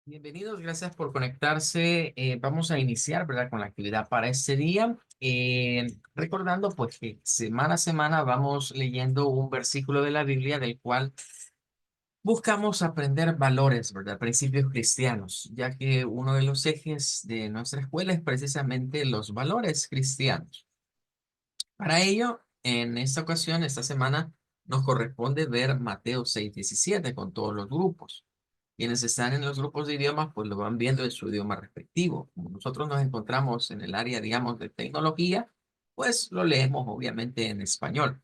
Bienvenidos, gracias por conectarse. Vamos a iniciar, ¿verdad?, con la actividad para este día. Recordando, pues, que semana a semana vamos leyendo un versículo de la Biblia del cual buscamos aprender valores, ¿verdad?, principios cristianos, ya que uno de los ejes de nuestra escuela es precisamente los valores cristianos. Para ello, en esta ocasión, esta semana, nos corresponde ver Mateo 6:17 con todos los grupos. Quienes están en los grupos de idiomas, pues lo van viendo en su idioma respectivo. Como nosotros nos encontramos en el área, digamos, de tecnología, pues lo leemos obviamente en español.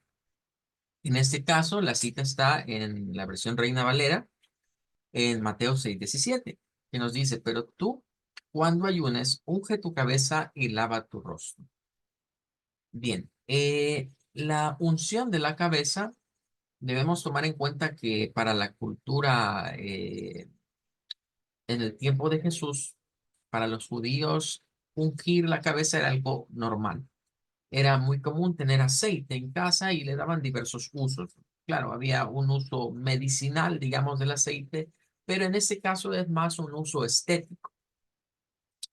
En este caso, la cita está en la versión Reina Valera, en Mateo 6:17, que nos dice, pero tú, cuando ayunes, unge tu cabeza y lava tu rostro. Bien, la unción de la cabeza, debemos tomar en cuenta que para la cultura en el tiempo de Jesús, para los judíos, ungir la cabeza era algo normal. Era muy común tener aceite en casa y le daban diversos usos. Claro, había un uso medicinal, digamos, del aceite, pero en este caso es más un uso estético.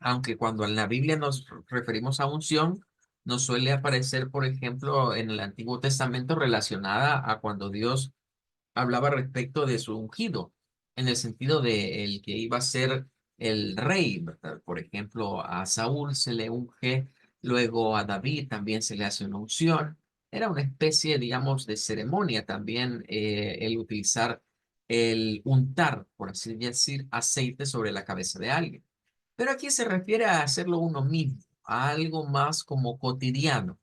Aunque cuando en la Biblia nos referimos a unción, nos suele aparecer, por ejemplo, en el Antiguo Testamento relacionada a cuando Dios hablaba respecto de su ungido, en el sentido de el que iba a ser el rey, ¿verdad? Por ejemplo, a Saúl se le unge, luego a David también se le hace una unción. Era una especie, digamos, de ceremonia también el utilizar el untar, por así decir, aceite sobre la cabeza de alguien. Pero aquí se refiere a hacerlo uno mismo, a algo más como cotidiano.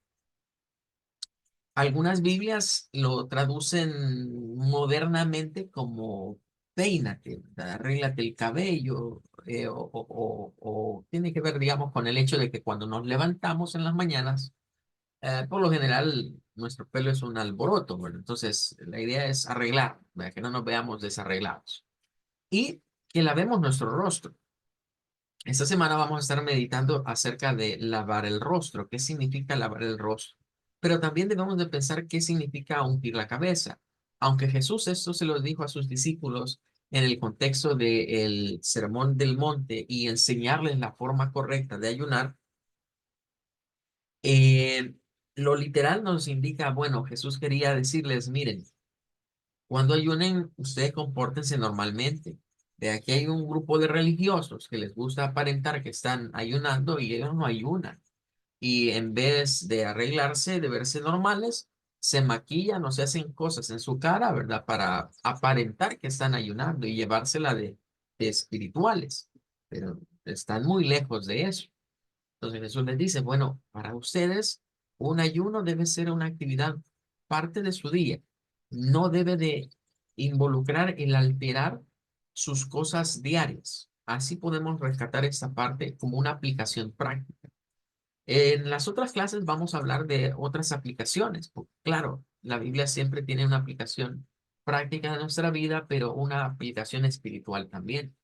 Algunas Biblias lo traducen modernamente como peínate, arréglate el cabello, o tiene que ver, digamos, con el hecho de que cuando nos levantamos en las mañanas, por lo general nuestro pelo es un alboroto, bueno, entonces la idea es arreglar, para que no nos veamos desarreglados y que lavemos nuestro rostro. Esta semana vamos a estar meditando acerca de lavar el rostro. ¿Qué significa lavar el rostro? Pero también debemos de pensar qué significa ungir la cabeza. Aunque Jesús esto se lo dijo a sus discípulos en el contexto del Sermón del Monte y enseñarles la forma correcta de ayunar, eh, lo literal nos indica, bueno, Jesús quería decirles, miren, cuando ayunen, ustedes compórtense normalmente. De aquí hay un grupo de religiosos que les gusta aparentar que están ayunando y ellos no ayunan. Y en vez de arreglarse, de verse normales, se maquillan o se hacen cosas en su cara, ¿verdad? Para aparentar que están ayunando y llevársela de espirituales. Pero están muy lejos de eso. Entonces Jesús les dice, bueno, para ustedes un ayuno debe ser una actividad parte de su día. No debe de involucrar el alterar sus cosas diarias. Así podemos rescatar esta parte como una aplicación práctica. En las otras clases vamos a hablar de otras aplicaciones, porque claro, la Biblia siempre tiene una aplicación práctica de nuestra vida, pero una aplicación espiritual también.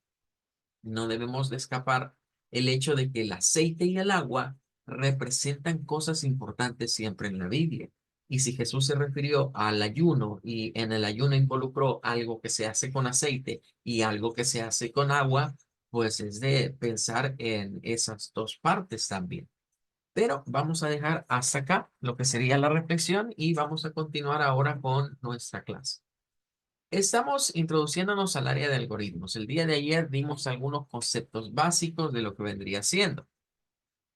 No debemos de escapar el hecho de que el aceite y el agua representan cosas importantes siempre en la Biblia. Y si Jesús se refirió al ayuno y en el ayuno involucró algo que se hace con aceite y algo que se hace con agua, pues es de pensar en esas dos partes también. Pero vamos a dejar hasta acá lo que sería la reflexión y vamos a continuar ahora con nuestra clase. Estamos introduciéndonos al área de algoritmos. El día de ayer dimos algunos conceptos básicos de lo que vendría siendo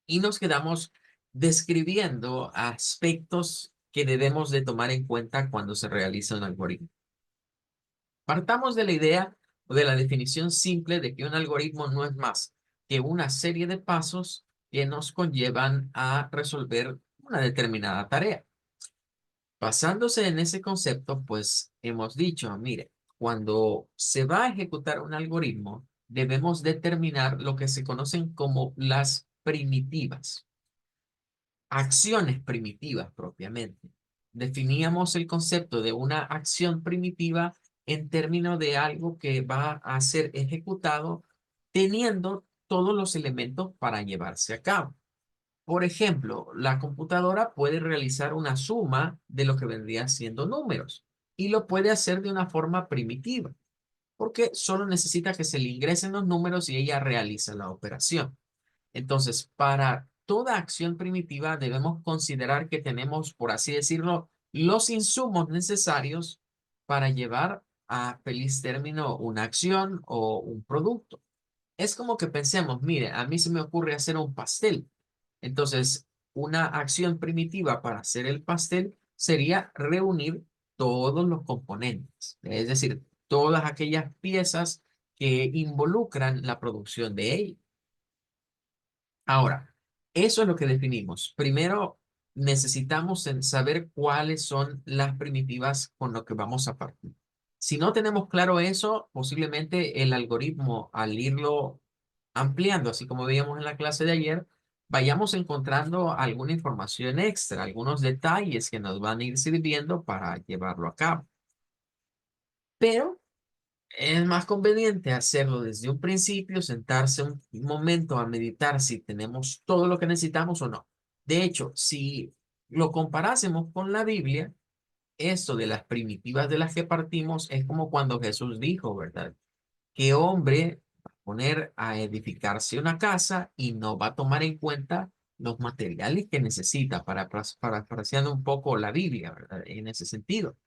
y nos quedamos describiendo aspectos que debemos de tomar en cuenta cuando se realiza un algoritmo. Partamos de la idea o de la definición simple de que un algoritmo no es más que una serie de pasos que nos conllevan a resolver una determinada tarea. Basándose en ese concepto, pues hemos dicho, mire, cuando se va a ejecutar un algoritmo, debemos determinar lo que se conocen como las primitivas, acciones primitivas propiamente. Definíamos el concepto de una acción primitiva en términos de algo que va a ser ejecutado teniendo todos los elementos para llevarse a cabo. Por ejemplo, la computadora puede realizar una suma de lo que vendrían siendo números y lo puede hacer de una forma primitiva. porque solo necesita que se le ingresen los números y ella realiza la operación. Entonces, para toda acción primitiva debemos considerar que tenemos, por así decirlo, los insumos necesarios para llevar a feliz término una acción o un producto. Es como que pensemos, mire, a mí se me ocurre hacer un pastel. Entonces, una acción primitiva para hacer el pastel sería reunir todos los componentes, es decir, todas aquellas piezas que involucran la producción de ella. Ahora, eso es lo que definimos. Primero, necesitamos saber cuáles son las primitivas con lo que vamos a partir. Si no tenemos claro eso, posiblemente el algoritmo, al irlo ampliando, así como veíamos en la clase de ayer, vayamos encontrando alguna información extra, algunos detalles que nos van a ir sirviendo para llevarlo a cabo. Pero es más conveniente hacerlo desde un principio, sentarse un momento a meditar si tenemos todo lo que necesitamos o no. De hecho, si lo comparásemos con la Biblia, esto de las primitivas de las que partimos es como cuando Jesús dijo, ¿verdad? ¿Qué hombre va a poner a edificarse una casa y no va a tomar en cuenta los materiales que necesita para parafraseando un poco la Biblia, ¿verdad? En ese sentido.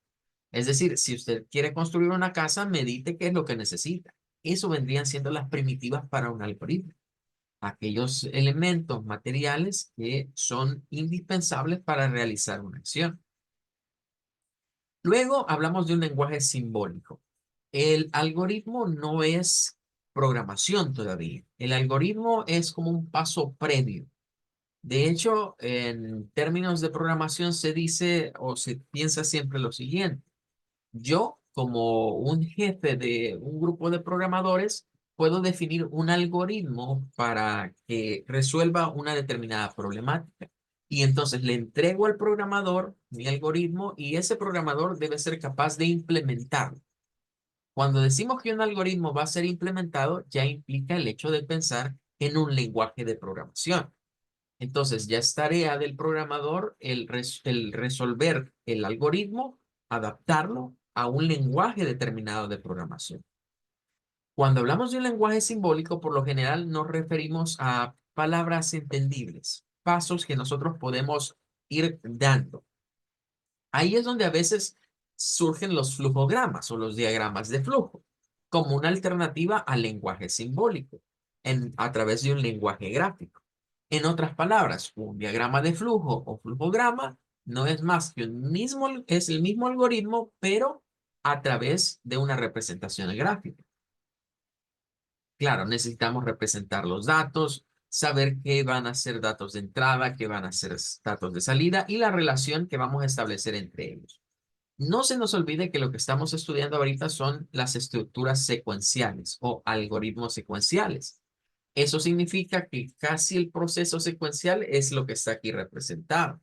Es decir, si usted quiere construir una casa, medite qué es lo que necesita. Eso vendrían siendo las primitivas para un algoritmo. Aquellos elementos materiales que son indispensables para realizar una acción. Luego hablamos de un lenguaje simbólico. El algoritmo no es programación todavía. El algoritmo es como un paso previo. De hecho, en términos de programación se dice o se piensa siempre lo siguiente. Yo, como un jefe de un grupo de programadores, puedo definir un algoritmo para que resuelva una determinada problemática. Y entonces le entrego al programador mi algoritmo y ese programador debe ser capaz de implementarlo. Cuando decimos que un algoritmo va a ser implementado, ya implica el hecho de pensar en un lenguaje de programación. Entonces, ya es tarea del programador el resolver el algoritmo, adaptarlo a un lenguaje determinado de programación. Cuando hablamos de un lenguaje simbólico, por lo general nos referimos a palabras entendibles, pasos que nosotros podemos ir dando. Ahí es donde a veces surgen los flujogramas o los diagramas de flujo, como una alternativa al lenguaje simbólico, a través de un lenguaje gráfico. En otras palabras, un diagrama de flujo o flujograma no es más que es el mismo algoritmo, pero a través de una representación gráfica. Claro, necesitamos representar los datos, saber qué van a ser datos de entrada, qué van a ser datos de salida y la relación que vamos a establecer entre ellos. No se nos olvide que lo que estamos estudiando ahorita son las estructuras secuenciales o algoritmos secuenciales. Eso significa que casi el proceso secuencial es lo que está aquí representado.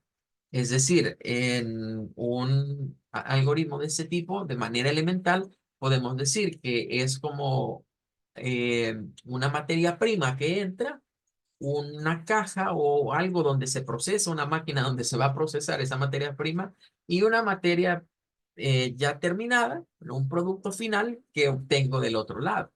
Es decir, en un algoritmo de ese tipo, de manera elemental, podemos decir que es como una materia prima que entra, una caja o algo donde se procesa, una máquina donde se va a procesar esa materia prima y una materia ya terminada, un producto final que obtengo del otro lado.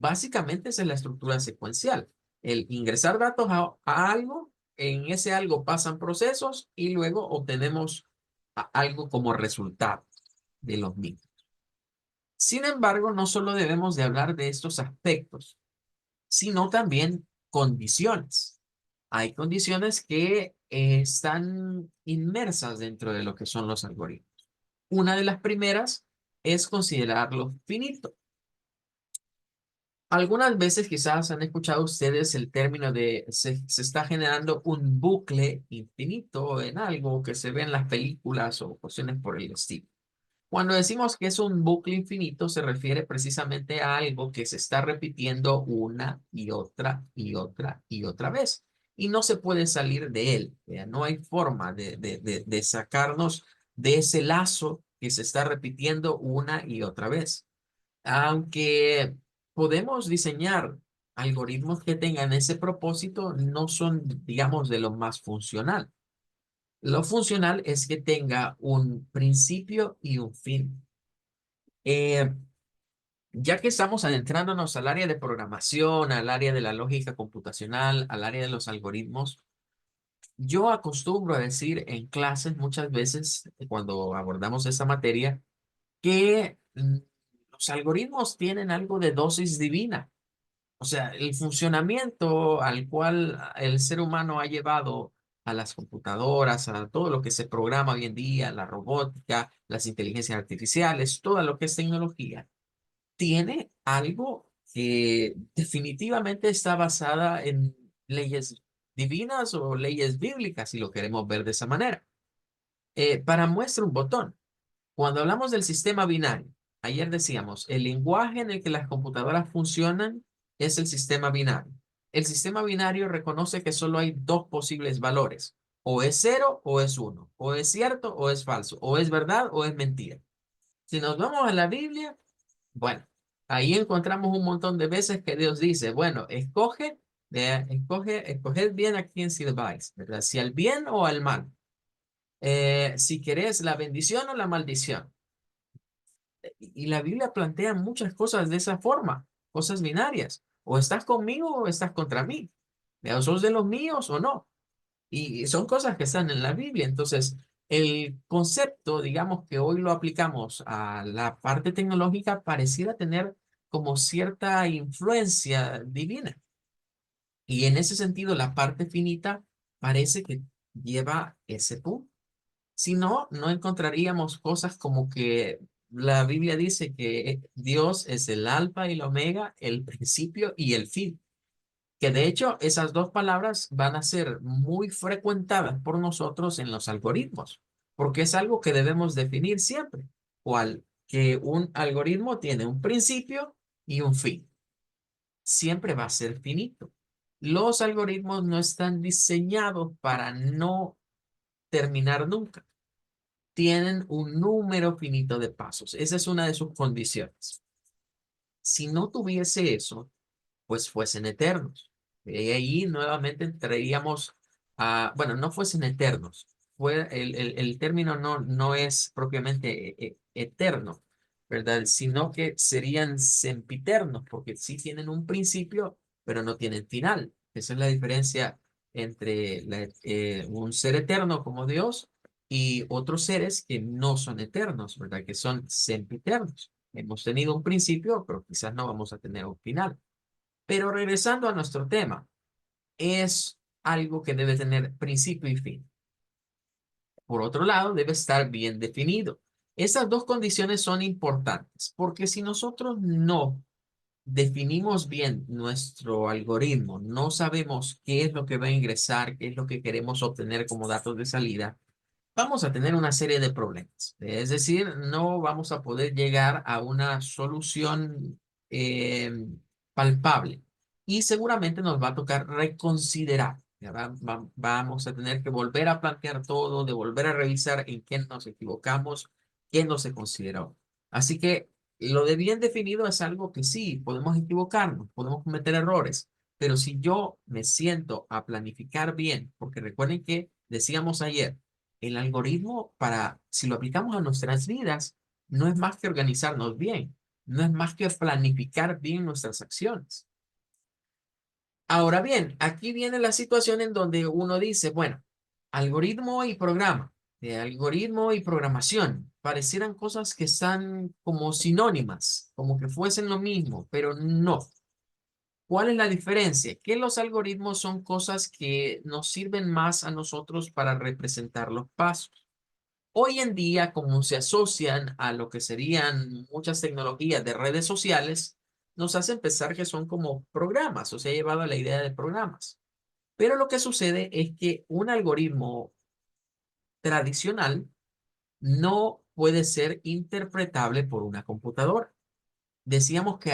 Básicamente esa es la estructura secuencial. El ingresar datos a algo, en ese algo pasan procesos y luego obtenemos algo como resultado de los mismos. Sin embargo, no solo debemos de hablar de estos aspectos, sino también condiciones. Hay condiciones que están inmersas dentro de lo que son los algoritmos. Una de las primeras es considerarlo finito. Algunas veces quizás han escuchado ustedes el término de se está generando un bucle infinito en algo que se ve en las películas o cuestiones por el estilo. Cuando decimos que es un bucle infinito, se refiere precisamente a algo que se está repitiendo una y otra y otra y otra vez. Y no se puede salir de él. No hay forma de sacarnos de ese lazo que se está repitiendo una y otra vez. Aunque podemos diseñar algoritmos que tengan ese propósito, no son, digamos, de lo más funcional. Lo funcional es que tenga un principio y un fin. Eh, Ya que estamos adentrándonos al área de programación, al área de la lógica computacional, al área de los algoritmos, yo acostumbro a decir en clases muchas veces, cuando abordamos esta materia, que los algoritmos tienen algo de dosis divina. O sea, el funcionamiento al cual el ser humano ha llevado a las computadoras, a todo lo que se programa hoy en día, la robótica, las inteligencias artificiales, todo lo que es tecnología, tiene algo que definitivamente está basada en leyes divinas o leyes bíblicas, si lo queremos ver de esa manera. Para muestra un botón. Cuando hablamos del sistema binario, ayer decíamos, el lenguaje en el que las computadoras funcionan es el sistema binario. El sistema binario reconoce que solo hay dos posibles valores, o es cero o es uno, o es cierto o es falso, o es verdad o es mentira. Si nos vamos a la Biblia, bueno, ahí encontramos un montón de veces que Dios dice, bueno, escoged bien a quién sirváis, ¿verdad? Si al bien o al mal. Si querés la bendición o la maldición. Y la Biblia plantea muchas cosas de esa forma, cosas binarias. O estás conmigo o estás contra mí. O sos de los míos o no. Y son cosas que están en la Biblia. Entonces, el concepto, digamos que hoy lo aplicamos a la parte tecnológica, pareciera tener como cierta influencia divina. Y en ese sentido, la parte finita parece que lleva ese punto. Si no, no encontraríamos cosas como que la Biblia dice que Dios es el alfa y el omega, el principio y el fin. Que de hecho esas dos palabras van a ser muy frecuentadas por nosotros en los algoritmos, porque es algo que debemos definir siempre. ¿Cuál? Que un algoritmo tiene un principio y un fin. Siempre va a ser finito. Los algoritmos no están diseñados para no terminar nunca, tienen un número finito de pasos. Esa es una de sus condiciones. Si no tuviese eso, pues fuesen eternos. Y ahí nuevamente entraríamos a, bueno, no fuesen eternos. El término no es propiamente eterno, ¿verdad? Sino que serían sempiternos, porque sí tienen un principio, pero no tienen final. Esa es la diferencia entre un ser eterno como Dios y otros seres que no son eternos, ¿verdad? Que son sempiternos. Hemos tenido un principio, pero quizás no vamos a tener un final. Pero regresando a nuestro tema, es algo que debe tener principio y fin. Por otro lado, debe estar bien definido. Esas dos condiciones son importantes porque si nosotros no definimos bien nuestro algoritmo, no sabemos qué es lo que va a ingresar, qué es lo que queremos obtener como datos de salida, vamos a tener una serie de problemas. Es decir, no vamos a poder llegar a una solución eh, palpable y seguramente nos va a tocar reconsiderar. Ya vamos a tener que volver a plantear todo, de volver a revisar en qué nos equivocamos, qué no se consideró. Así que lo de bien definido es algo que sí, podemos equivocarnos, podemos cometer errores, pero si yo me siento a planificar bien, porque recuerden que decíamos ayer, el algoritmo para, si lo aplicamos a nuestras vidas, no es más que organizarnos bien, no es más que planificar bien nuestras acciones. Ahora bien, aquí viene la situación en donde uno dice, bueno, algoritmo y programa, algoritmo y programación, parecieran cosas que están como sinónimas, como que fuesen lo mismo, pero no. ¿Cuál es la diferencia? Que los algoritmos son cosas que nos sirven más a nosotros para representar los pasos. Hoy en día, como se asocian a lo que serían muchas tecnologías de redes sociales, nos hacen pensar que son como programas, o se ha llevado a la idea de programas. Pero lo que sucede es que un algoritmo tradicional no puede ser interpretable por una computadora. Decíamos que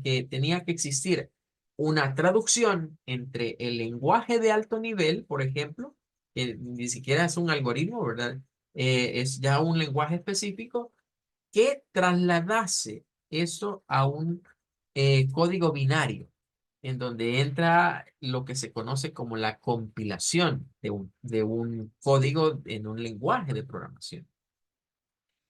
que tenía que existir una traducción entre el lenguaje de alto nivel, por ejemplo, que ni siquiera es un algoritmo, ¿verdad? Es ya un lenguaje específico que trasladase eso a un código binario, en donde entra lo que se conoce como la compilación de un código en un lenguaje de programación.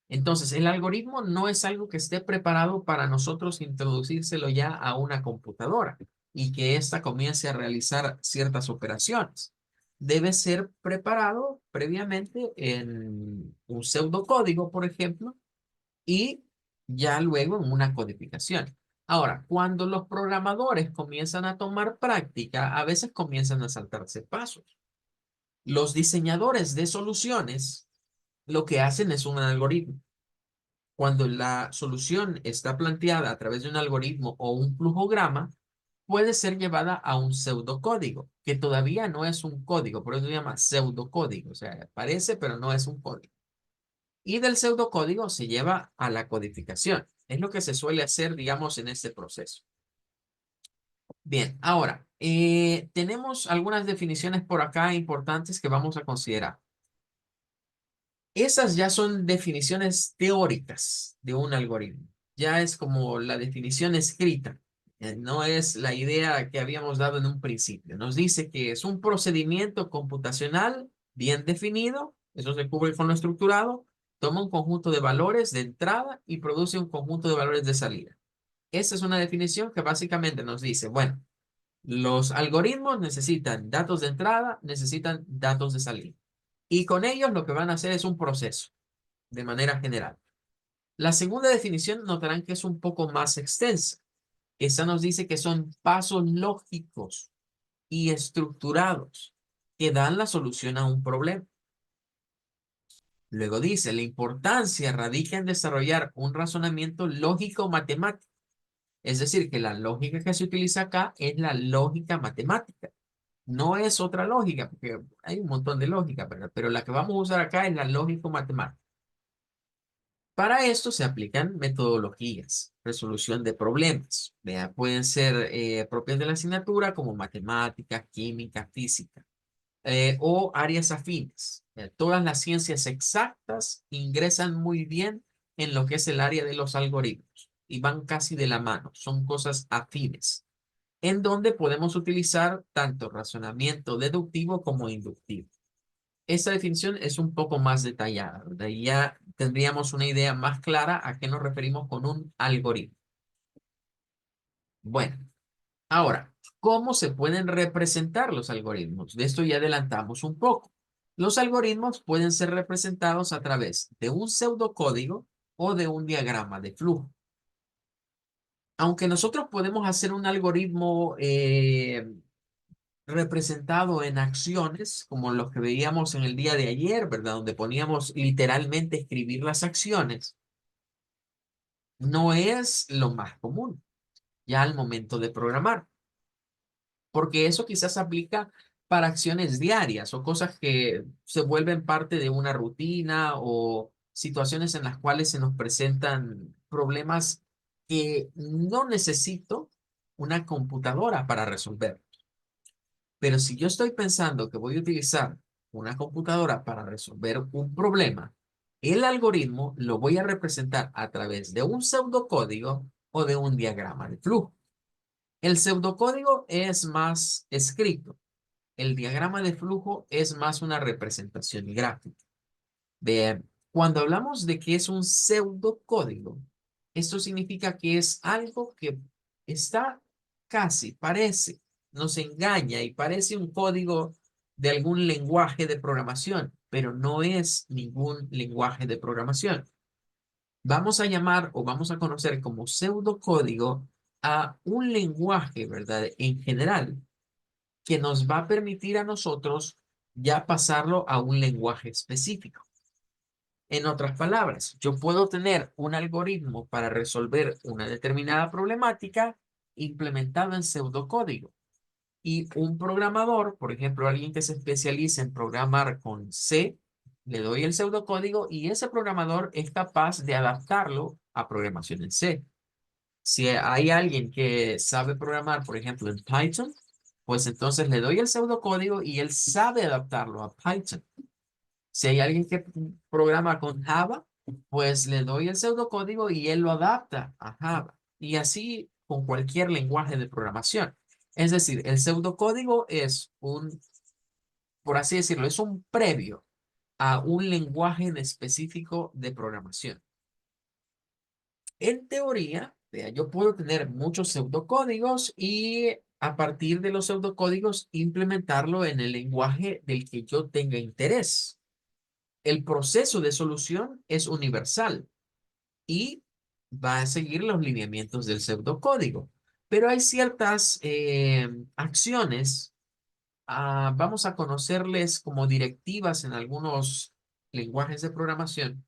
Entonces, el algoritmo no es algo que esté preparado para nosotros introducírselo ya a una computadora y que ésta comience a realizar ciertas operaciones. Debe ser preparado previamente en un pseudocódigo, por ejemplo, y ya luego en una codificación. Ahora, cuando los programadores comienzan a tomar práctica, a veces comienzan a saltarse pasos. Los diseñadores de soluciones lo que hacen es un algoritmo. Cuando la solución está planteada a través de un algoritmo o un flujograma, puede ser llevada a un pseudocódigo, que todavía no es un código, por eso se llama pseudocódigo, o sea, parece, pero no es un código. Y del pseudocódigo se lleva a la codificación. Es lo que se suele hacer, digamos, en este proceso. Bien, ahora, tenemos algunas definiciones por acá importantes que vamos a considerar. Esas ya son definiciones teóricas de un algoritmo. Ya es como la definición escrita. No es la idea que habíamos dado en un principio. Nos dice que es un procedimiento computacional bien definido, eso se cubre con lo estructurado, toma un conjunto de valores de entrada y produce un conjunto de valores de salida. Esa es una definición que básicamente nos dice, bueno, los algoritmos necesitan datos de entrada, necesitan datos de salida. Y con ellos lo que van a hacer es un proceso de manera general. La segunda definición notarán que es un poco más extensa. Esa nos dice que son pasos lógicos y estructurados que dan la solución a un problema. Luego dice, la importancia radica en desarrollar un razonamiento lógico matemático. Es decir, que la lógica que se utiliza acá es la lógica matemática. No es otra lógica, porque hay un montón de lógica, ¿verdad? Pero la que vamos a usar acá es la lógico matemática. Para esto se aplican metodologías, resolución de problemas. Vea, pueden ser propias de la asignatura como matemática, química, física o áreas afines. Todas las ciencias exactas ingresan muy bien en lo que es el área de los algoritmos y van casi de la mano. Son cosas afines, en donde podemos utilizar tanto razonamiento deductivo como inductivo. Esta definición es un poco más detallada, ¿verdad? Y ya tendríamos una idea más clara a qué nos referimos con un algoritmo. Bueno, ahora, ¿cómo se pueden representar los algoritmos? De esto ya adelantamos un poco. Los algoritmos pueden ser representados a través de un pseudocódigo o de un diagrama de flujo. Aunque nosotros podemos hacer un algoritmo representado en acciones, como los que veíamos en el día de ayer, ¿verdad? Donde poníamos literalmente escribir las acciones, no es lo más común ya al momento de programar, porque eso quizás aplica para acciones diarias o cosas que se vuelven parte de una rutina o situaciones en las cuales se nos presentan problemas que no necesito una computadora para resolver. Pero si yo estoy pensando que voy a utilizar una computadora para resolver un problema, el algoritmo lo voy a representar a través de un pseudocódigo o de un diagrama de flujo. El pseudocódigo es más escrito. El diagrama de flujo es más una representación gráfica. Bien, cuando hablamos de que es un pseudocódigo, esto significa que es algo que está casi, parece, nos engaña y parece un código de algún lenguaje de programación, pero no es ningún lenguaje de programación. Vamos a llamar o vamos a conocer como pseudocódigo a un lenguaje, ¿verdad? En general, que nos va a permitir a nosotros ya pasarlo a un lenguaje específico. En otras palabras, yo puedo tener un algoritmo para resolver una determinada problemática implementado en pseudocódigo. Y un programador, por ejemplo, alguien que se especializa en programar con C, le doy el pseudocódigo y ese programador es capaz de adaptarlo a programación en C. Si hay alguien que sabe programar, por ejemplo, en Python, pues entonces le doy el pseudocódigo y él sabe adaptarlo a Python. Si hay alguien que programa con Java, pues le doy el pseudocódigo y él lo adapta a Java. Y así con cualquier lenguaje de programación. Es decir, el pseudocódigo es un, por así decirlo, es un previo a un lenguaje en específico de programación. En teoría, vea, yo puedo tener muchos pseudocódigos y a partir de los pseudocódigos implementarlo en el lenguaje del que yo tenga interés. El proceso de solución es universal y va a seguir los lineamientos del pseudocódigo. Pero hay ciertas acciones, vamos a conocerles como directivas en algunos lenguajes de programación,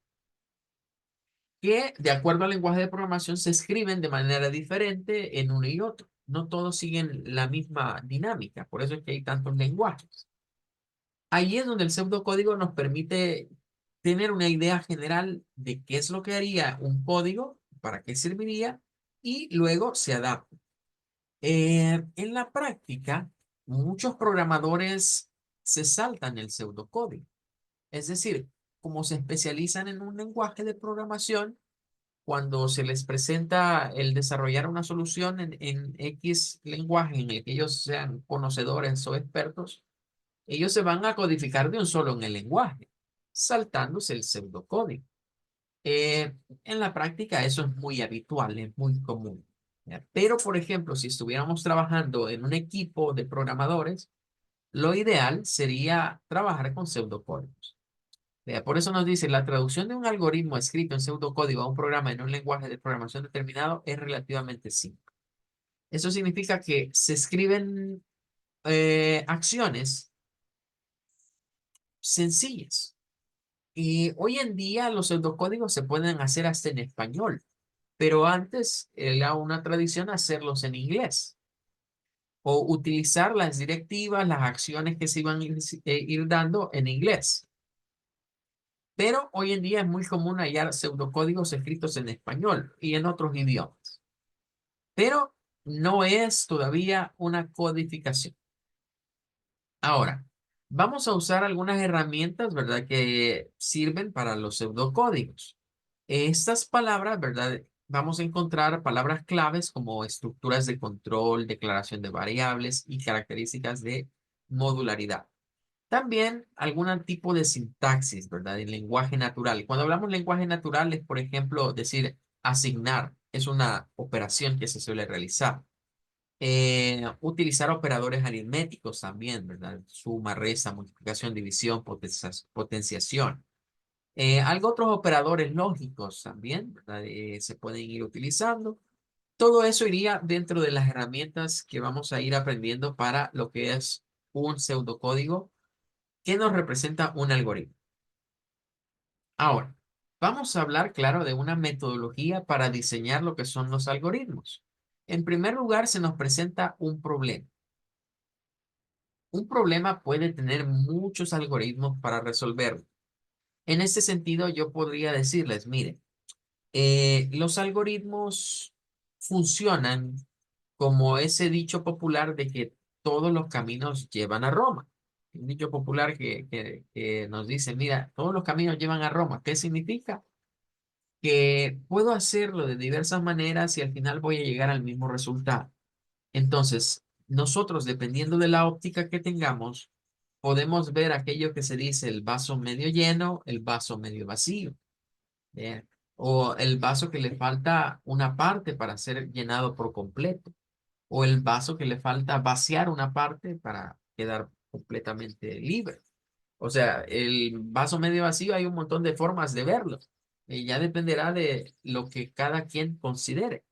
que de acuerdo al lenguaje de programación se escriben de manera diferente en uno y otro. No todos siguen la misma dinámica, por eso es que hay tantos lenguajes. Ahí es donde el pseudocódigo nos permite tener una idea general de qué es lo que haría un código, para qué serviría, y luego se adapta. En la práctica, muchos programadores se saltan el pseudocódigo. Es decir, como se especializan en un lenguaje de programación, cuando se les presenta el desarrollar una solución en X lenguaje en el que ellos sean conocedores o expertos, ellos se van a codificar de un solo en el lenguaje, saltándose el pseudocódigo. En la práctica eso es muy habitual, es muy común. ¿Ya? Pero, por ejemplo, si estuviéramos trabajando en un equipo de programadores, lo ideal sería trabajar con pseudocódigos. Vea, por eso nos dice, la traducción de un algoritmo escrito en pseudocódigo a un programa en un lenguaje de programación determinado es relativamente simple. Eso significa que se escriben acciones sencillas. Y hoy en día los pseudocódigos se pueden hacer hasta en español, pero antes era una tradición hacerlos en inglés o utilizar las directivas, las acciones que se iban a ir dando en inglés. Pero hoy en día es muy común hallar pseudocódigos escritos en español y en otros idiomas. Pero no es todavía una codificación. Ahora, vamos a usar algunas herramientas, ¿verdad?, que sirven para los pseudocódigos. Estas palabras, ¿verdad? Vamos a encontrar palabras claves como estructuras de control, declaración de variables y características de modularidad. También algún tipo de sintaxis, ¿verdad? En lenguaje natural. Cuando hablamos lenguaje natural es, por ejemplo, decir asignar. Es una operación que se suele realizar. Utilizar operadores aritméticos también, ¿verdad? Suma, resta, multiplicación, división, potenciación. Algo otros operadores lógicos también, ¿verdad? Se pueden ir utilizando. Todo eso iría dentro de las herramientas que vamos a ir aprendiendo para lo que es un pseudocódigo que nos representa un algoritmo. Ahora, vamos a hablar, claro, de una metodología para diseñar lo que son los algoritmos. En primer lugar, se nos presenta un problema. Un problema puede tener muchos algoritmos para resolverlo. En este sentido, yo podría decirles, mire, los algoritmos funcionan como ese dicho popular de que todos los caminos llevan a Roma. Un dicho popular que nos dice, mira, todos los caminos llevan a Roma. ¿Qué significa? Que puedo hacerlo de diversas maneras y al final voy a llegar al mismo resultado. Entonces, nosotros, dependiendo de la óptica que tengamos, podemos ver aquello que se dice el vaso medio lleno, el vaso medio vacío. Bien. O el vaso que le falta una parte para ser llenado por completo. O el vaso que le falta vaciar una parte para quedar completamente libre. O sea, el vaso medio vacío hay un montón de formas de verlo. Y ya dependerá de lo que cada quien considere.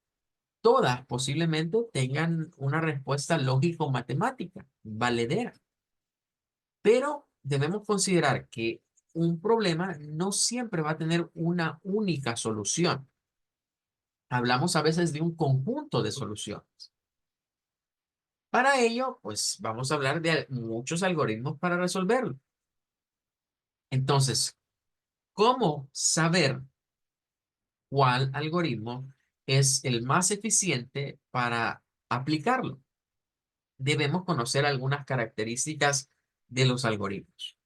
Todas posiblemente tengan una respuesta lógico-matemática, valedera. Pero debemos considerar que un problema no siempre va a tener una única solución. Hablamos a veces de un conjunto de soluciones. Para ello, pues vamos a hablar de muchos algoritmos para resolverlo. Entonces, ¿cómo saber cuál algoritmo es el más eficiente para aplicarlo? Debemos conocer algunas características de los algoritmos.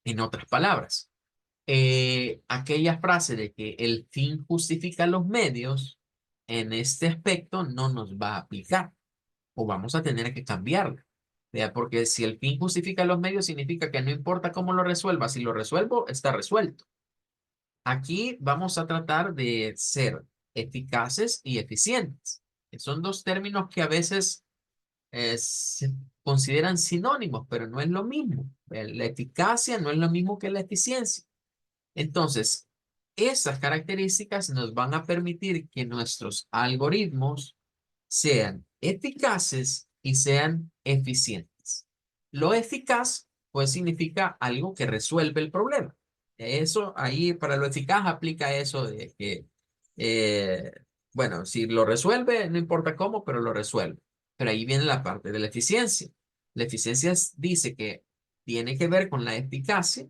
En otras palabras, aquella frase de que el fin justifica los medios, en este aspecto no nos va a aplicar o vamos a tener que cambiarla. ¿vea? Porque si el fin justifica los medios, significa que no importa cómo lo resuelva, si lo resuelvo, está resuelto. Aquí vamos a tratar de ser eficaces y eficientes, que son dos términos que a veces se consideran sinónimos, pero no es lo mismo. La eficacia no es lo mismo que la eficiencia. Entonces, esas características nos van a permitir que nuestros algoritmos sean eficaces y sean eficientes. Lo eficaz, pues significa algo que resuelve el problema. Eso ahí para lo eficaz aplica eso de que, eh, bueno, si lo resuelve, no importa cómo, pero lo resuelve. Pero ahí viene la parte de la eficiencia. La eficiencia dice que tiene que ver con la eficacia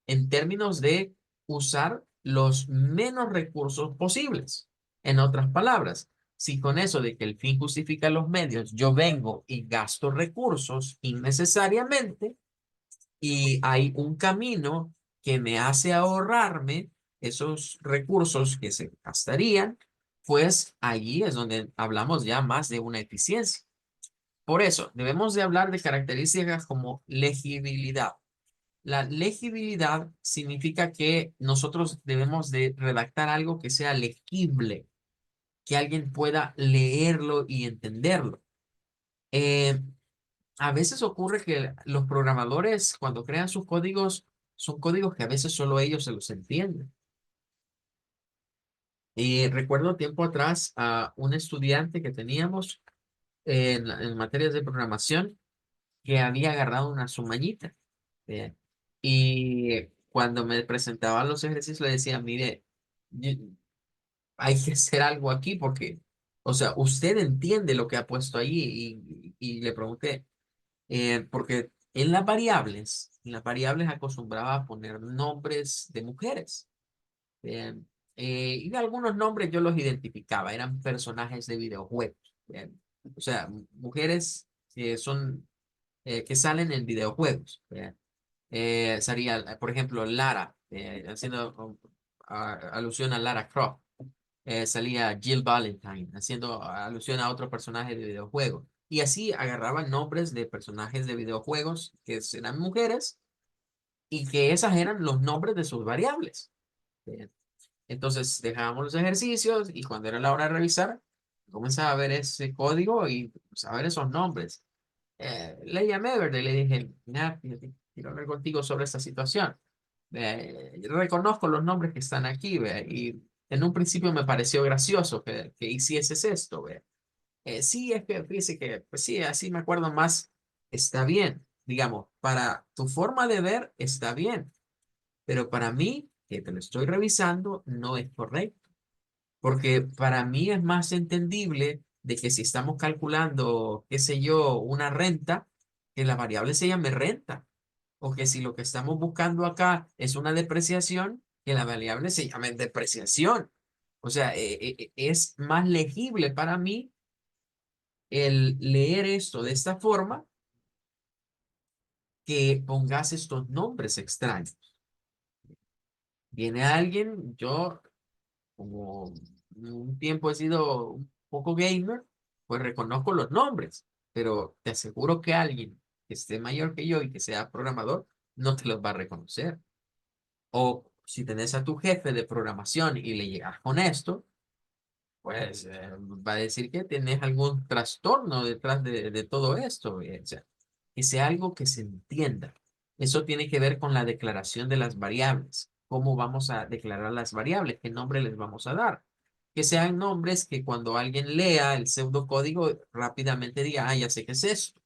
en términos de usar los menos recursos posibles. En otras palabras, si con eso de que el fin justifica los medios, yo vengo y gasto recursos innecesariamente y hay un camino que me hace ahorrarme esos recursos que se gastarían, pues allí es donde hablamos ya más de una eficiencia. Por eso, debemos de hablar de características como legibilidad. La legibilidad significa que nosotros debemos de redactar algo que sea legible, que alguien pueda leerlo y entenderlo. Eh, a veces ocurre que los programadores cuando crean sus códigos son códigos que a veces solo ellos se los entienden. Y recuerdo tiempo atrás a un estudiante que teníamos en materias de programación que había agarrado una sumañita. ¿Eh? Y cuando me presentaba los ejercicios le decía, mire, hay que hacer algo aquí porque, o sea, usted entiende lo que ha puesto ahí y le pregunté, porque en las variables acostumbraba a poner nombres de mujeres. eh, y algunos nombres yo los identificaba, eran personajes de videojuegos. O sea, mujeres que son, que salen en videojuegos. Sería, por ejemplo, Lara, haciendo alusión a Lara Croft. Salía Jill Valentine, haciendo alusión a otro personaje de videojuego. Y así agarraban nombres de personajes de videojuegos que eran mujeres y que esas eran los nombres de sus variables. Bien. Entonces dejábamos los ejercicios y cuando era la hora de revisar, comenzaba a ver ese código y pues, a ver esos nombres. Le llamé, ¿verdad? Y le dije, mira, fíjate, quiero hablar contigo sobre esta situación. Reconozco los nombres que están aquí, ¿ve? Y en un principio me pareció gracioso que hicieses esto, ¿ve? Sí, es que fíjese que, pues sí, así me acuerdo más, está bien, digamos, para tu forma de ver está bien, pero para mí, que te lo estoy revisando, no es correcto, porque para mí es más entendible de que si estamos calculando, qué sé yo, una renta, que la variable se llame renta, o que si lo que estamos buscando acá es una depreciación, que la variable se llame depreciación. O sea, es más legible para mí el leer esto de esta forma que pongas estos nombres extraños. Viene alguien, yo como un tiempo he sido un poco gamer, pues reconozco los nombres, pero te aseguro que alguien que esté mayor que yo y que sea programador no te los va a reconocer. O si tenés a tu jefe de programación y le llegas con esto, pues va a decir que tenés algún trastorno detrás de todo esto. O sea, que sea algo que se entienda. Eso tiene que ver con la declaración de las variables. ¿Cómo vamos a declarar las variables? ¿Qué nombre les vamos a dar? Que sean nombres que cuando alguien lea el pseudocódigo rápidamente diga, ah, ya sé qué es esto.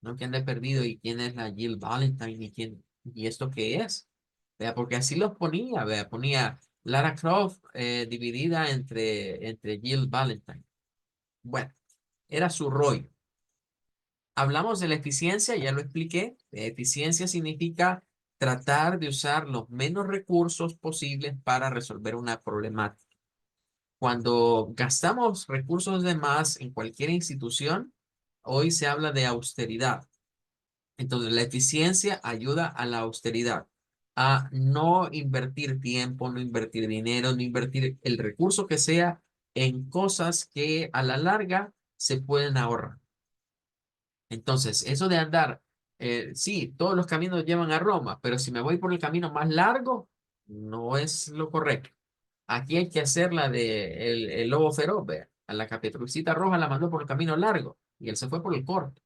No que ande perdido y quién es la Jill Valentine y quién, y esto qué es. Vea, porque así los ponía, vea, ponía Lara Croft dividida entre Jill Valentine. Bueno, era su rollo. Hablamos de la eficiencia, ya lo expliqué. Eficiencia significa tratar de usar los menos recursos posibles para resolver una problemática. Cuando gastamos recursos de más en cualquier institución, hoy se habla de austeridad. Entonces, la eficiencia ayuda a la austeridad, a no invertir tiempo, no invertir dinero, no invertir el recurso que sea en cosas que a la larga se pueden ahorrar. Entonces, eso de andar, sí, todos los caminos llevan a Roma, pero si me voy por el camino más largo, no es lo correcto. Aquí hay que hacer la de el lobo feroz, vea. A la Caperucita Roja la mandó por el camino largo y él se fue por el corto.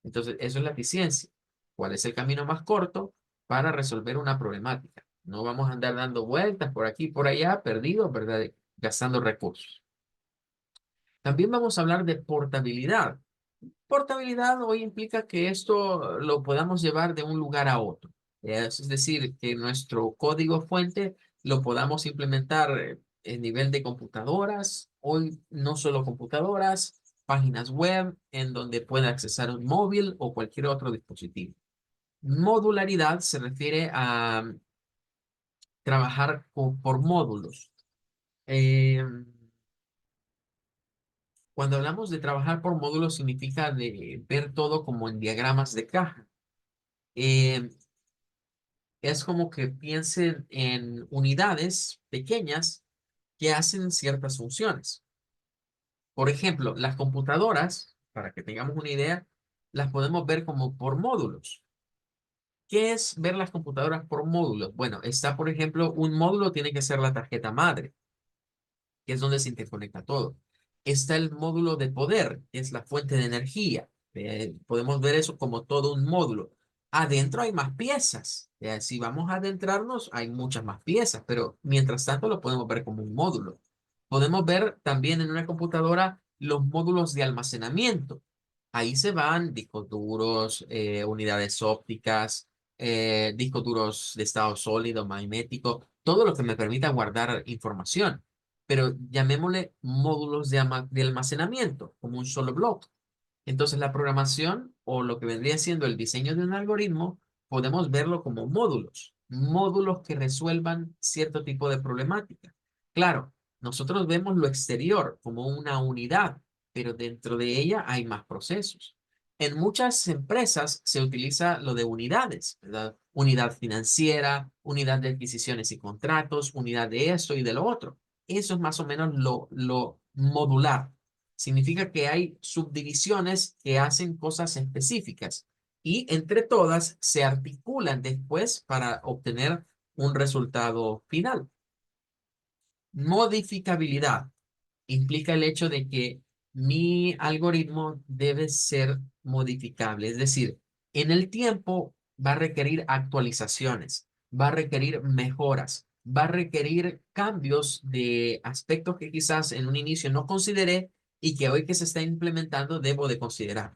Entonces, eso es la eficiencia. ¿Cuál es el camino más corto para resolver una problemática? No vamos a andar dando vueltas por aquí y por allá, perdidos, ¿verdad? Gastando recursos. También vamos a hablar de portabilidad. Portabilidad hoy implica que esto lo podamos llevar de un lugar a otro. Es decir, que nuestro código fuente lo podamos implementar en nivel de computadoras, hoy no solo computadoras, páginas web en donde pueda accesar un móvil o cualquier otro dispositivo. Modularidad se refiere a trabajar por módulos. Eh, Cuando hablamos de trabajar por módulos significa de ver todo como en diagramas de caja. Eh, es como que piensen en unidades pequeñas que hacen ciertas funciones. Por ejemplo, las computadoras, para que tengamos una idea, las podemos ver como por módulos. ¿Qué es ver las computadoras por módulos? Bueno, está, por ejemplo, un módulo tiene que ser la tarjeta madre, que es donde se interconecta todo. Está el módulo de poder, que es la fuente de energía. Podemos ver eso como todo un módulo. Adentro hay más piezas. Si vamos a adentrarnos, hay muchas más piezas, pero mientras tanto lo podemos ver como un módulo. Podemos ver también en una computadora los módulos de almacenamiento. Ahí se van discos duros, unidades ópticas, discos duros de estado sólido, magnético, todo lo que me permita guardar información, pero llamémosle módulos de almacenamiento, como un solo bloque. Entonces, la programación o lo que vendría siendo el diseño de un algoritmo, podemos verlo como módulos, módulos que resuelvan cierto tipo de problemática. Claro, nosotros vemos lo exterior como una unidad, pero dentro de ella hay más procesos. En muchas empresas se utiliza lo de unidades, ¿verdad? Unidad financiera, unidad de adquisiciones y contratos, unidad de esto y de lo otro. Eso es más o menos lo modular. Significa que hay subdivisiones que hacen cosas específicas y entre todas se articulan después para obtener un resultado final. Modificabilidad implica el hecho de que mi algoritmo debe ser modificable, es decir, en el tiempo va a requerir actualizaciones, va a requerir mejoras, va a requerir cambios de aspectos que quizás en un inicio no consideré y que hoy que se está implementando debo de considerar.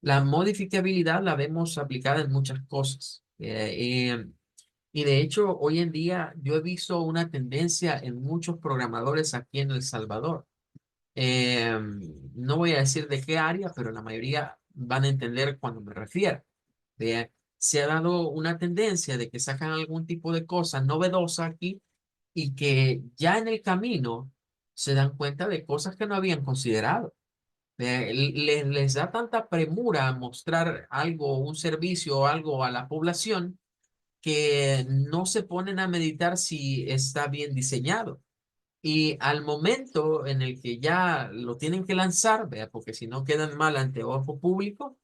La modificabilidad la vemos aplicada en muchas cosas. Y de hecho, hoy en día yo he visto una tendencia en muchos programadores aquí en El Salvador. Eh, no voy a decir de qué área, pero la mayoría van a entender cuando me refiero. Se ha dado una tendencia de que sacan algún tipo de cosa novedosa aquí y que ya en el camino se dan cuenta de cosas que no habían considerado. Les da tanta premura mostrar algo, un servicio o algo a la población que no se ponen a meditar si está bien diseñado. Y al momento en el que ya lo tienen que lanzar, vea, porque si no quedan mal ante ojo público,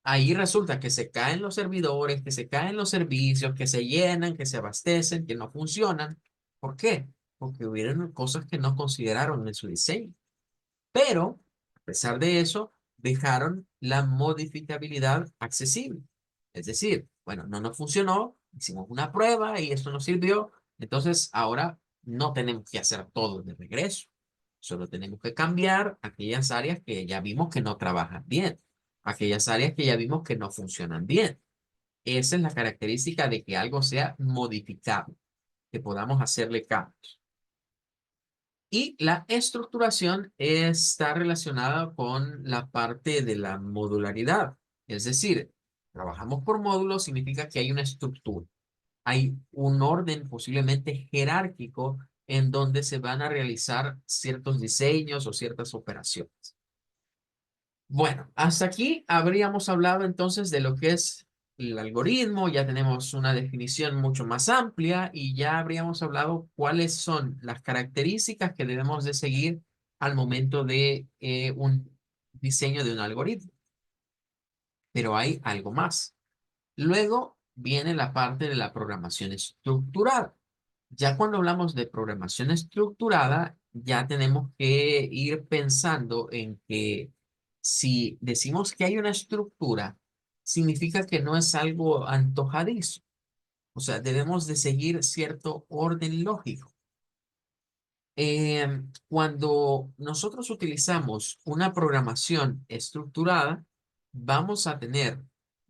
ahí resulta que se caen los servidores, que se caen los servicios, que se llenan, que se abastecen, que no funcionan. ¿Por qué? Porque hubieron cosas que no consideraron en su diseño. Pero, a pesar de eso, dejaron la modificabilidad accesible. Es decir, bueno, no nos funcionó, hicimos una prueba y esto nos sirvió, entonces ahora no tenemos que hacer todo de regreso. Solo tenemos que cambiar aquellas áreas que ya vimos que no trabajan bien, aquellas áreas que ya vimos que no funcionan bien. Esa es la característica de que algo sea modificable, que podamos hacerle cambios. Y la estructuración está relacionada con la parte de la modularidad. Es decir, trabajamos por módulos, significa que hay una estructura. Hay un orden posiblemente jerárquico en donde se van a realizar ciertos diseños o ciertas operaciones. Bueno, hasta aquí habríamos hablado entonces de lo que es el algoritmo, ya tenemos una definición mucho más amplia y ya habríamos hablado cuáles son las características que debemos de seguir al momento de un diseño de un algoritmo. pero hay algo más. Luego viene la parte de la programación estructurada. Ya cuando hablamos de programación estructurada, ya tenemos que ir pensando en que si decimos que hay una estructura, significa que no es algo antojadizo. O sea, debemos de seguir cierto orden lógico. Cuando nosotros utilizamos una programación estructurada, vamos a tener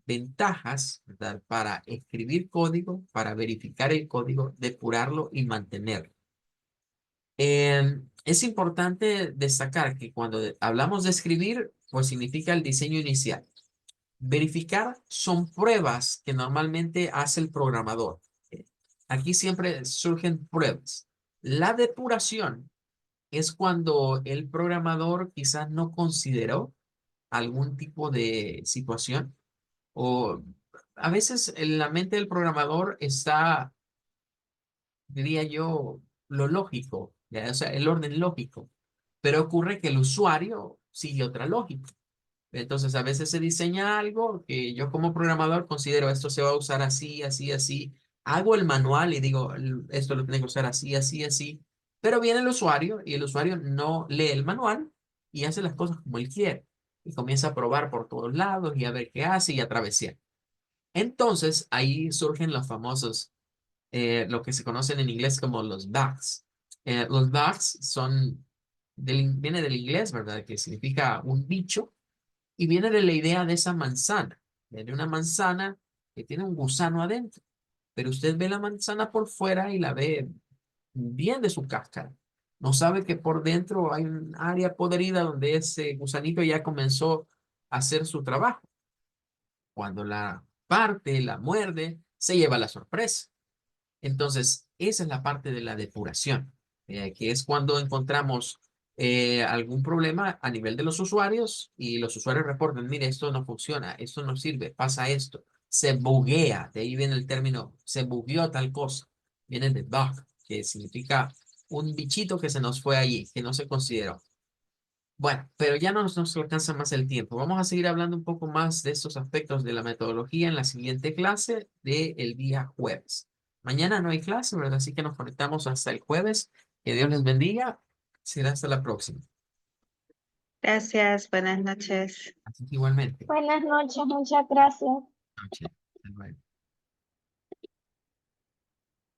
ventajas, ¿verdad? Para escribir código, para verificar el código, depurarlo y mantenerlo. Es importante destacar que cuando hablamos de escribir, pues significa el diseño inicial. Verificar son pruebas que normalmente hace el programador. Aquí siempre surgen pruebas. La depuración es cuando el programador quizás no consideró algún tipo de situación o a veces en la mente del programador está, diría yo, lo lógico, ¿ya? O sea, el orden lógico, pero ocurre que el usuario sigue otra lógica. Entonces, a veces se diseña algo que yo como programador considero esto se va a usar así, así, así. Hago el manual y digo, esto lo tiene que usar así, así, así. Pero viene el usuario y el usuario no lee el manual y hace las cosas como él quiere. Y comienza a probar por todos lados y a ver qué hace y a travesear. Entonces, ahí surgen los famosos, lo que se conocen en inglés como los bugs. Los bugs son, viene del inglés, ¿verdad? Que significa un bicho y viene de la idea de esa manzana, de una manzana que tiene un gusano adentro, pero usted ve la manzana por fuera y la ve bien de su cáscara. No sabe que por dentro hay un área podrida donde ese gusanito ya comenzó a hacer su trabajo. Cuando la parte, la muerde, se lleva la sorpresa. Entonces, esa es la parte de la depuración, que es cuando encontramos algún problema a nivel de los usuarios y los usuarios reportan, mire, esto no funciona, esto no sirve, pasa esto, se buguea, de ahí viene el término, se bugueó tal cosa, viene de bug, que significa un bichito que se nos fue allí, que no se consideró. Bueno, pero ya no nos alcanza más el tiempo. Vamos a seguir hablando un poco más de estos aspectos de la metodología en la siguiente clase del día jueves. Mañana no hay clase, ¿verdad? Así que nos conectamos hasta el jueves. Que Dios les bendiga. Será hasta la próxima. Gracias, buenas noches. Así que igualmente. Buenas noches, muchas gracias. Noche. Hasta luego.